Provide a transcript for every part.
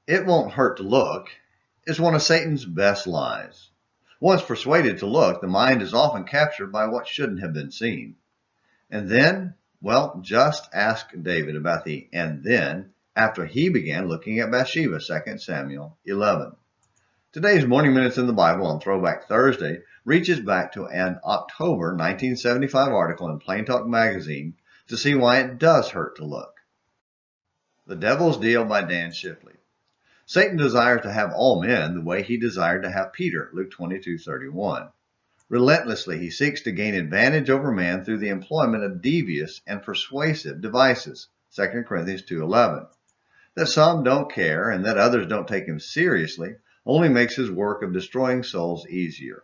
It won't hurt to look is one of Satan's best lies. Once persuaded to look, the mind is often captured by what shouldn't have been seen. And then, well, just ask David about the "and then" after he began looking at Bathsheba, 2 Samuel 11. Today's Morning Minutes in the Bible on Throwback Thursday reaches back to an October 1975 article in Plain Talk magazine to see why it does hurt to look. The Devil's Deal by Dan Shipley. Satan desires to have all men the way he desired to have Peter, Luke 22:31. Relentlessly, he seeks to gain advantage over man through the employment of devious and persuasive devices, 2 Corinthians 2:11. That some don't care and that others don't take him seriously only makes his work of destroying souls easier.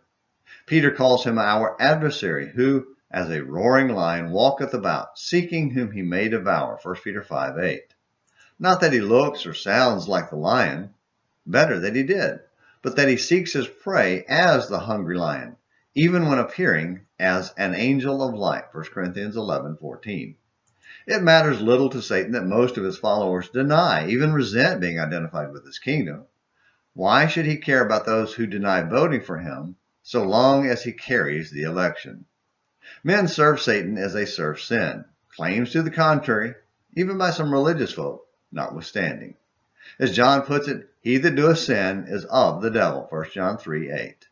Peter calls him our adversary, who, as a roaring lion, walketh about, seeking whom he may devour, 1 Peter 5:8. Not that he looks or sounds like the lion, better that he did, but that he seeks his prey as the hungry lion, even when appearing as an angel of light, 1 Corinthians 11:14. It matters little to Satan that most of his followers deny, even resent being identified with his kingdom. Why should he care about those who deny voting for him, so long as he carries the election? Men serve Satan as they serve sin, claims to the contrary, even by some religious folk, notwithstanding. As John puts it, he that doeth sin is of the devil, 1 John 3:8.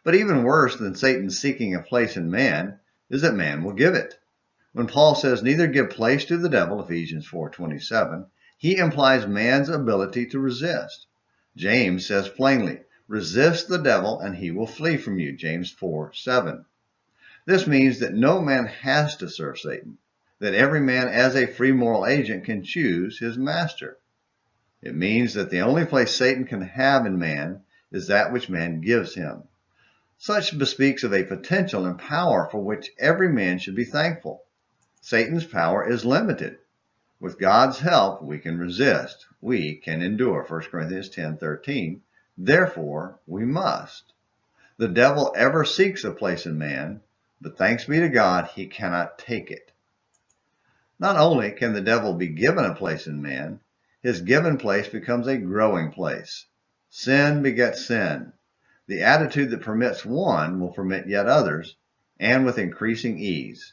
But even worse than Satan seeking a place in man is that man will give it. When Paul says neither give place to the devil, Ephesians 4:27, he implies man's ability to resist. James says plainly, resist the devil and he will flee from you, James 4:7. This means that no man has to serve Satan, that every man as a free moral agent can choose his master. It means that the only place Satan can have in man is that which man gives him. Such bespeaks of a potential and power for which every man should be thankful. Satan's power is limited. With God's help, we can resist. We can endure, 1 Corinthians 10:13. Therefore, we must. The devil ever seeks a place in man, but thanks be to God, he cannot take it. Not only can the devil be given a place in man, his given place becomes a growing place. Sin begets sin. The attitude that permits one will permit yet others, and with increasing ease.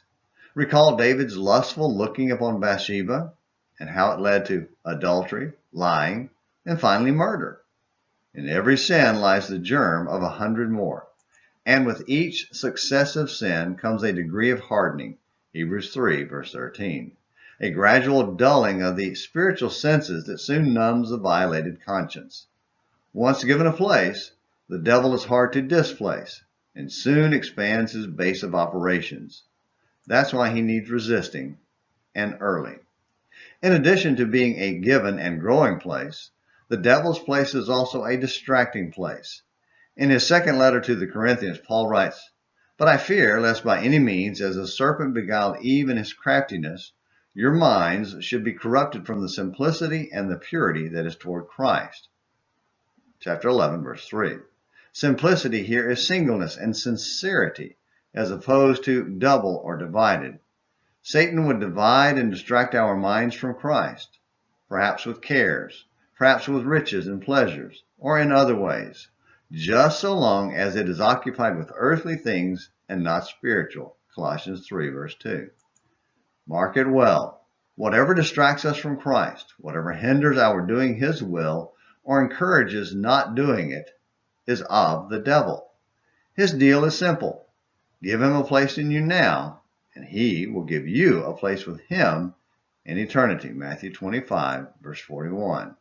Recall David's lustful looking upon Bathsheba and how it led to adultery, lying, and finally murder. In every sin lies the germ of 100 more. And with each successive sin comes a degree of hardening, Hebrews 3, verse 13. A gradual dulling of the spiritual senses that soon numbs the violated conscience. Once given a place, the devil is hard to displace and soon expands his base of operations. That's why he needs resisting, and early. In addition to being a given and growing place, the devil's place is also a distracting place. In his second letter to the Corinthians, Paul writes, "But I fear lest by any means, as the serpent beguiled Eve in his craftiness, your minds should be corrupted from the simplicity and the purity that is toward Christ." Chapter 11, verse 3. Simplicity here is singleness and sincerity, as opposed to double or divided. Satan would divide and distract our minds from Christ, perhaps with cares, perhaps with riches and pleasures, or in other ways, just so long as it is occupied with earthly things and not spiritual, Colossians 3, verse 2. Mark it well. Whatever distracts us from Christ, whatever hinders our doing his will or encourages not doing it, is of the devil. His deal is simple. Give him a place in you now, and he will give you a place with him in eternity. Matthew 25, verse 41.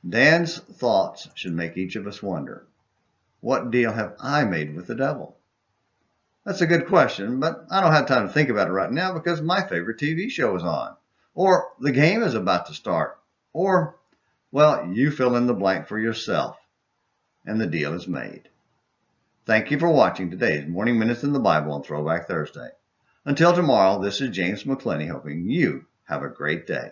Dan's thoughts should make each of us wonder, what deal have I made with the devil? That's a good question, but I don't have time to think about it right now because my favorite TV show is on, or the game is about to start, or, well, you fill in the blank for yourself, and the deal is made. Thank you for watching today's Morning Minutes in the Bible on Throwback Thursday. Until tomorrow, this is James McClenny hoping you have a great day.